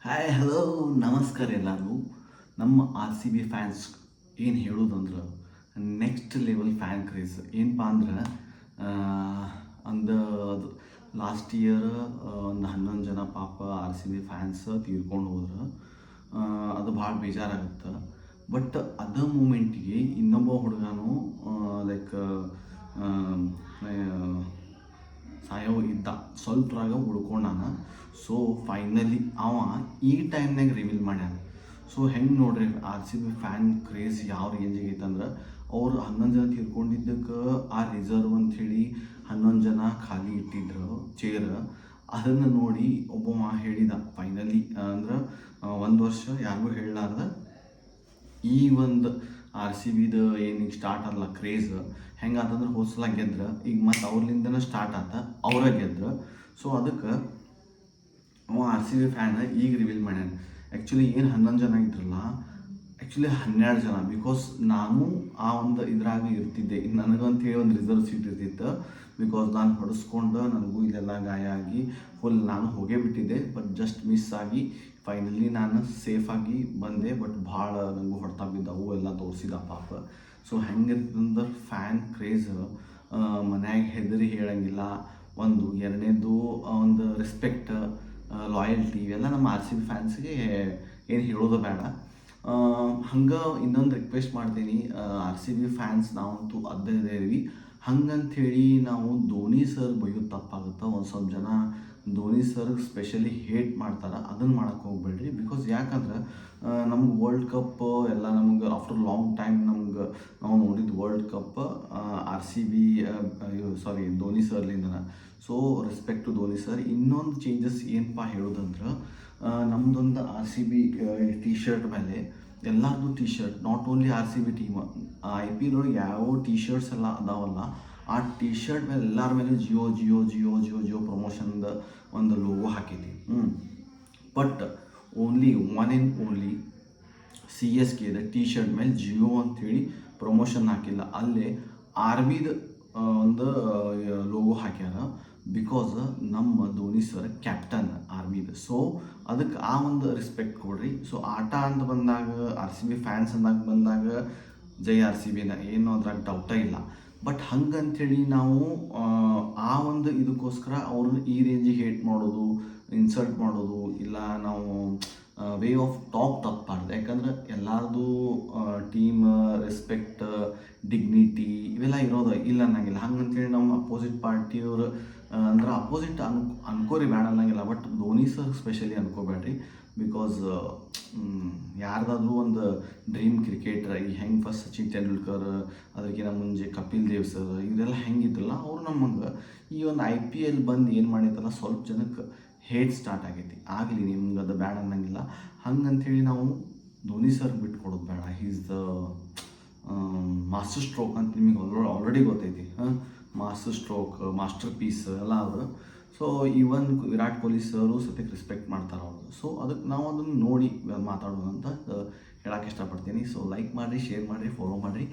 Hi hello ನಮಸ್ಕಾರ ಎಲ್ಲರಿಗೂ. ನಮ್ಮ ಆರ್ ಸಿ ಬಿ ಫ್ಯಾನ್ಸ್ ಏನು ಹೇಳೋದಂದ್ರೆ ನೆಕ್ಸ್ಟ್ ಲೆವೆಲ್ ಫ್ಯಾನ್ ಕ್ರೇಜ್ ಏನಪ್ಪ ಅಂದ್ರೆ ಒಂದು ಲಾಸ್ಟ್ ಇಯರ್ ಒಂದು 11 ಜನ ಪಾಪ ಆರ್ ಸಿ ಬಿ ಫ್ಯಾನ್ಸ್ ತೀರ್ಕೊಂಡು ಹೋದ್ರೆ ಅದು ಭಾಳ ಬೇಜಾರಾಗುತ್ತೆ. ಬಟ್ ಅದ ಮೂಮೆಂಟಿಗೆ ಇನ್ನೊಬ್ಬ ಹುಡುಗನು ಲೈಕ್ ಸಾಯೋ ಇದ್ದ ಸ್ವಲ್ಪರಾಗ ಉಳ್ಕೊಂಡಾನ. ಸೊ ಫೈನಲಿ ಅವ ಈ ಟೈಮ್ನಾಗ ರಿವೀಲ್ ಮಾಡ್ಯಾನ. ಸೊ ಹೆಂಗೆ ನೋಡ್ರಿ R C B fan craze ಯಾವ ರೇಂಜಿಗೆ ಐತಂದ್ರೆ ಅವ್ರು 11 ಜನ ತೀರ್ಕೊಂಡಿದ್ದಕ್ಕೆ ಆ ರಿಸರ್ವ್ ಅಂಥೇಳಿ 11 ಜನ ಖಾಲಿ ಇಟ್ಟಿದ್ರು ಚೇರ್. ಅದನ್ನು ನೋಡಿ ಒಬ್ಬ ಹೇಳಿದ ಫೈನಲಿ ಅಂದ್ರೆ ಒಂದು ವರ್ಷ ಯಾರಿಗೂ ಹೇಳಲಾರ್ದ ಈ ಒಂದು ಆರ್ ಸಿ ಬಿದು ಏನೀಗ ಸ್ಟಾರ್ಟ್ ಆಗಲ್ಲ ಕ್ರೇಜ್ ಹೆಂಗಾತಂದ್ರೆ ಹೋದ್ಸಲ ಗೆದ್ರೆ ಈಗ ಮತ್ತು ಅವ್ರಲಿಂದನೇ ಸ್ಟಾರ್ಟ್ ಆತ ಅವರ ಗೆದ್ರೆ. ಸೊ ಅದಕ್ಕೆ ಅವ ಆರ್ ಸಿ ಬಿ ಫ್ಯಾನ್ ಈಗ ರಿವೀಲ್ ಮಾಡ್ಯಾನ. ಆ್ಯಕ್ಚುಲಿ ಏನು 11 ಜನ ಇದ್ರಲ್ಲ ಆ್ಯಕ್ಚುಲಿ 12 ಜನ. ಬಿಕಾಸ್ ನಾನು ಆ ಒಂದು ಇದ್ರಾಗ ಇರ್ತಿದ್ದೆ, ನನಗಂತೇಳಿ ಒಂದು ರಿಸರ್ವ್ ಸೀಟ್ ಇರ್ತಿತ್ತು. ಬಿಕಾಸ್ ನಾನು ಹೊಡೆಸ್ಕೊಂಡು ನನಗೂ ಇಲ್ಲೆಲ್ಲ ಗಾಯ ಆಗಿ ಫುಲ್ ನಾನು ಹೋಗೇ ಬಿಟ್ಟಿದ್ದೆ. ಬಟ್ ಜಸ್ಟ್ ಮಿಸ್ ಆಗಿ ಫೈನಲಿ ನಾನು ಸೇಫಾಗಿ ಬಂದೆ. ಬಟ್ ಭಾಳ ನನಗೂ ಹೊಡ್ತಾ ಬಿದ್ದವು ಎಲ್ಲ ತೋರಿಸಿದ ಪಾಪ. ಸೊ ಹೆಂಗಿರ್ತಂದ್ರೆ ಫ್ಯಾನ್ ಕ್ರೇಜ್ ಮನ್ಯಾಗ ಹೆದರಿ ಹೇಳಂಗಿಲ್ಲ. ಒಂದು ಎರಡನೇದು ಒಂದು ರೆಸ್ಪೆಕ್ಟ್, ಲಾಯಲ್ಟಿ ಇವೆಲ್ಲ ನಮ್ಮ ಆರ್ ಸಿ ಬಿ ಫ್ಯಾನ್ಸ್ಗೆ ಏನು ಹೇಳೋದು ಬೇಡ. ಹಂಗೆ ಇನ್ನೊಂದು ರಿಕ್ವೆಸ್ಟ್ ಮಾಡ್ತೀನಿ, ಆರ್ ಸಿ ಬಿ ಫ್ಯಾನ್ಸ್ ನಾವಂತೂ ಅದೇ ಇದೀವಿ. ಹಂಗಂಥೇಳಿ ನಾವು ಧೋನಿ ಸರ್ ಬೈಯೋದು ತಪ್ಪಾಗುತ್ತೆ. ಒಂದು ಸ್ವಲ್ಪ ಜನ ಧೋನಿ ಸರ್ ಸ್ಪೆಷಲಿ ಹೇಟ್ ಮಾಡ್ತಾರೆ, ಅದನ್ನು ಮಾಡೋಕ್ಕೆ ಹೋಗ್ಬೇಡ್ರಿ. ಬಿಕಾಸ್ ಯಾಕಂದ್ರೆ ನಮ್ಗೆ ವರ್ಲ್ಡ್ ಕಪ್ ಎಲ್ಲ ನಮ್ಗೆ ಆಫ್ಟರ್ ಲಾಂಗ್ ಟೈಮ್ ನಮ್ಗೆ ನಾವು ನೋಡಿದ್ದು world cup R C B ಸಾರಿ ಧೋನಿ ಸರ್ಲಿಂದನ. So respect to Dhoni sir. ಇನ್ನೊಂದು ಚೇಂಜಸ್ ಏನಪ್ಪ ಹೇಳೋದಂದ್ರೆ ನಮ್ಮದೊಂದು R C B T shirt ಮೇಲೆ ಎಲ್ಲರದು T shirt, not only R C B team, I P L ಒಳಗೆ ಯಾವ ಟಿ ಶರ್ಟ್ಸ್ ಎಲ್ಲ ಅದಾವಲ್ಲ ಆ ಟಿ ಶರ್ಟ್ ಮೇಲೆ ಎಲ್ಲರ ಮೇಲೆ ಜಿಯೋ ಜಿಯೋ ಜಿಯೋ ಜಿಯೋ ಜಿಯೋ ಪ್ರಮೋಷನ್ದ ಒಂದು ಲೋಗೋ ಹಾಕೈತಿ. But only one and only C S ಕೆದ ಟಿ ಶರ್ಟ್ ಮೇಲೆ ಜಿಯೋ ಅಂಥೇಳಿ ಪ್ರಮೋಷನ್ ಹಾಕಿಲ್ಲ, ಅಲ್ಲೇ ಆರ್ ಬಿದ ಒಂದು ಲೋಗೋ ಹಾಕ್ಯಾರ. ಬಿಕಾಸ್ ನಮ್ಮ ಧೋನಿ ಸರ್ ಕ್ಯಾಪ್ಟನ್ ಆರ್ಮಿದು. ಸೊ ಅದಕ್ಕೆ ಆ ಒಂದು ರೆಸ್ಪೆಕ್ಟ್ ಕೊಡ್ರಿ. ಸೊ ಆಟ ಅಂತ ಬಂದಾಗ ಆರ್ ಸಿ ಬಿ ಫ್ಯಾನ್ಸ್ ಅಂದಾಗ ಬಂದಾಗ ಜೈ ಆರ್ ಸಿ ಬಿನ ಏನು ಅದ್ರಾಗ ಡೌಟೇ ಇಲ್ಲ. ಬಟ್ ಹಂಗಂಥೇಳಿ ನಾವು ಆ ಒಂದು ಇದಕ್ಕೋಸ್ಕರ ಅವ್ರನ್ನ ಈ ರೇಂಜಿಗೆ ಹೇಟ್ ಮಾಡೋದು, ಇನ್ಸಲ್ಟ್ ಮಾಡೋದು ಇಲ್ಲ, ನಾವು ವೇ ಆಫ್ ಟಾಕ್ ತಪ್ಪಾಡ್ದು. ಯಾಕಂದ್ರೆ ಎಲ್ಲರದು ಟೀಮ್ ರೆಸ್ಪೆಕ್ಟ್, ಡಿಗ್ನಿಟಿ ಇವೆಲ್ಲ ಇರೋದು ಇಲ್ಲ ಅನ್ನಂಗಿಲ್ಲ. ಹಂಗಂತೇಳಿ ನಾವು ಅಪೋಸಿಟ್ ಪಾರ್ಟಿಯವರು ಅಂದ್ರೆ ಅಪೋಸಿಟ್ ಅನ್ಕೋರಿ ಬೇಡ ಅನ್ನಂಗಿಲ್ಲ. ಬಟ್ ಧೋನಿ ಸರ್ ಸ್ಪೆಷಲಿ ಅನ್ಕೋಬೇಡ್ರಿ. ಬಿಕಾಸ್ ಯಾರ್ದಾದ್ರೂ ಒಂದು ಡ್ರೀಮ್ ಕ್ರಿಕೆಟರ್, ಈ ಹೆಂಗೆ ಫಸ್ಟ್ ಸಚಿನ್ ತೆಂಡೂಲ್ಕರ್, ಅದಕ್ಕಿಂತ ಮುಂಚೆ ಕಪಿಲ್ ದೇವ್ ಸರ್ ಇವರೆಲ್ಲ ಹೆಂಗಿದ್ರಲ್ಲ ಅವ್ರು ನಮಗೆ ಈ ಒಂದು ಐ ಪಿ ಎಲ್ ಬಂದು ಏನು ಮಾಡೈತಲ್ಲ ಸ್ವಲ್ಪ ಜನಕ್ಕೆ ಹೇಟ್ ಸ್ಟಾರ್ಟ್ ಆಗೈತಿ. ಆಗಲಿ ನಿಮ್ಗೆ ಅದು ಬ್ಯಾಡ್ ಅನ್ನಂಗಿಲ್ಲ. ಹಂಗಂಥೇಳಿ ನಾವು ಧೋನಿ ಸರ್ ಬಿಟ್ಕೊಡೋದು ಬೇಡ. ಈಸ್ ದ ಮಾಸ್ಟರ್ ಸ್ಟ್ರೋಕ್ ಅಂತ ನಿಮಗೆ ಆಲ್ರೆಡಿ ಗೊತ್ತೈತಿ. ಮಾಸ್ಟರ್ ಸ್ಟ್ರೋಕ್, ಮಾಸ್ಟರ್ ಪೀಸ್ ಎಲ್ಲ ಅವರು. ಸೊ ಈವನ್ ವಿರಾಟ್ ಕೊಹ್ಲಿ ಸರು ಸತ್ಯಕ್ಕೆ ರೆಸ್ಪೆಕ್ಟ್ ಮಾಡ್ತಾರೆ ಅವರು. ಸೊ ಅದಕ್ಕೆ ನಾವು ಅದನ್ನು ನೋಡಿ ಮಾತಾಡೋಣ ಅಂತ ಹೇಳೋಕ್ಕೆ ಇಷ್ಟಪಡ್ತೀನಿ. ಸೊ ಲೈಕ್ ಮಾಡಿರಿ, ಶೇರ್ ಮಾಡಿರಿ, ಫಾಲೋ ಮಾಡಿರಿ.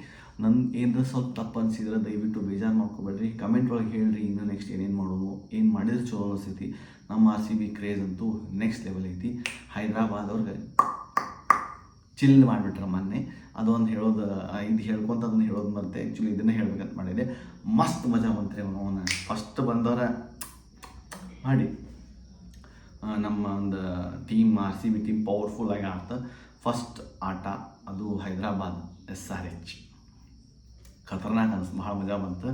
ನನ್ನ ಏನಾರ ಸ್ವಲ್ಪ ತಪ್ಪು ಅನಿಸಿದ್ರೆ ದಯವಿಟ್ಟು ಬೇಜಾರು ಮಾಡ್ಕೊಬೇಡ್ರಿ. ಕಮೆಂಟ್ ಒಳಗೆ ಹೇಳ್ರಿ ಇನ್ನು ನೆಕ್ಸ್ಟ್ ಏನೇನು ಮಾಡೋದು, ಏನು ಮಾಡಿದ್ರೆ ಚಲೋ ಅನಿಸ್ತೈತಿ. ನಮ್ಮ ಆರ್ ಸಿ ಬಿ ಕ್ರೇಜ್ ಅಂತೂ ನೆಕ್ಸ್ಟ್ ಲೆವೆಲ್ ಐತಿ. ಹೈದ್ರಾಬಾದ್ ಅವ್ರಿಗೆ ಚಿಲ್ ಮಾಡಿಬಿಟ್ರೆ ಮೊನ್ನೆ. ಅದೊಂದು ಹೇಳೋದು ಇದು ಹೇಳ್ಕೊಂತ ಅದನ್ನು ಹೇಳೋದು ಮತ್ತೆ ಆ್ಯಕ್ಚುಲಿ ಇದನ್ನೇ ಹೇಳ್ಬೇಕಂತ ಮಾಡಿದೆ. ಮಸ್ತ್ ಮಜಾ ಬಂತ್ರಿ ಅವನು ಫಸ್ಟ್ ಬಂದವರ ಮಾಡಿ. ನಮ್ಮ ಒಂದು team R C B team ಪವರ್ಫುಲ್ಲಾಗಿ ಆಡ್ತಾ ಫಸ್ಟ್ ಆಟ ಅದು ಹೈದ್ರಾಬಾದ್ SRH ಖತರ್ನಾಕ್ ಅನಿಸ್ತು, ಭಾಳ ಮಜಾ ಬಂತು.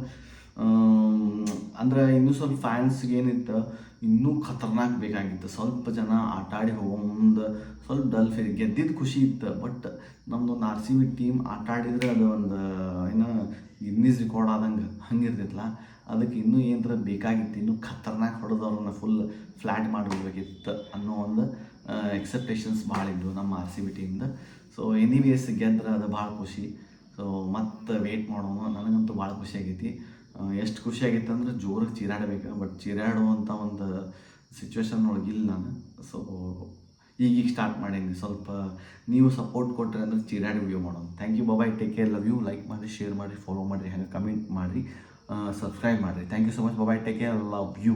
ಅಂದ್ರೆ ಇನ್ನೂ ಸ್ವಲ್ಪ ಫ್ಯಾನ್ಸ್ಗೆ ಏನಿತ್ತು, ಇನ್ನೂ ಖತರ್ನಾಕ್ ಬೇಕಾಗಿತ್ತು. ಸ್ವಲ್ಪ ಜನ ಆಟ ಆಡಿ ಹೋಗೋ ಮುಂದೆ ಸ್ವಲ್ಪ ಡಲ್ ಫೀಲ್, ಗೆದ್ದಿದ್ದು ಖುಷಿ ಇತ್ತು. ಬಟ್ ನಮ್ಮದೊಂದು ಆರ್ ಸಿ ಬಿ ಟೀಮ್ ಆಟ ಆಡಿದ್ರೆ ಅದು ಒಂದು ಏನೋ ಗಿನ್ನಿಸ್ ರೆಕಾರ್ಡ್ ಆದಂಗೆ ಹಂಗಿರ್ತೈತಲ್ಲ. ಅದಕ್ಕೆ ಇನ್ನೂ ಏನರ ಬೇಕಾಗಿತ್ತು, ಇನ್ನೂ ಖತರ್ನಾಕ್ ಹೊಡೆದು ಅವ್ರನ್ನ ಫುಲ್ ಫ್ಲ್ಯಾಟ್ ಮಾಡಿಬಿಡ್ಬೇಕಿತ್ತು ಅನ್ನೋ ಒಂದು ಎಕ್ಸೆಪ್ಟೇಷನ್ಸ್ ಭಾಳ ಇದ್ದವು ನಮ್ಮ ಆರ್ ಸಿ ಬಿ ಟೀಮ್ದು. ಸೊ ಎನಿವೇಸ್ ಗೆದ್ರೆ ಅದು ಭಾಳ ಖುಷಿ. ಸೊ ಮತ್ತೆ ವೇಟ್ ಮಾಡೋಣ. ನನಗಂತೂ ಭಾಳ ಖುಷಿಯಾಗೈತಿ. ಎಷ್ಟು ಖುಷಿಯಾಗಿತ್ತು ಅಂದ್ರೆ ಜೋರಾಗಿ ಚೀರಾಡಬೇಕು. ಬಟ್ ಚೀರಾಡುವಂಥ ಒಂದು ಸಿಚುವೇಶನ್ ಒಳಗಿಲ್ಲ ನಾನು. ಸೊ ಈಗೀಗ ಸ್ಟಾರ್ಟ್ ಮಾಡೀನಿ. ಸ್ವಲ್ಪ ನೀವು ಸಪೋರ್ಟ್ ಕೊಟ್ಟರೆ ಅಂದ್ರೆ ಚೀರಾಡಿ ವಿಡಿಯೋ ಮಾಡೋಣ. Thank you, bye, take care, love you. Like ಮಾಡಿ, ಶೇರ್ ಮಾಡಿ, ಫಾಲೋ ಮಾಡಿರಿ, ಹಾಗೆ ಕಮೆಂಟ್ ಮಾಡಿರಿ, ಸಬ್ಸ್ಕ್ರೈಬ್ ಮಾಡಿರಿ. Thank you so much, bye, take care, love you.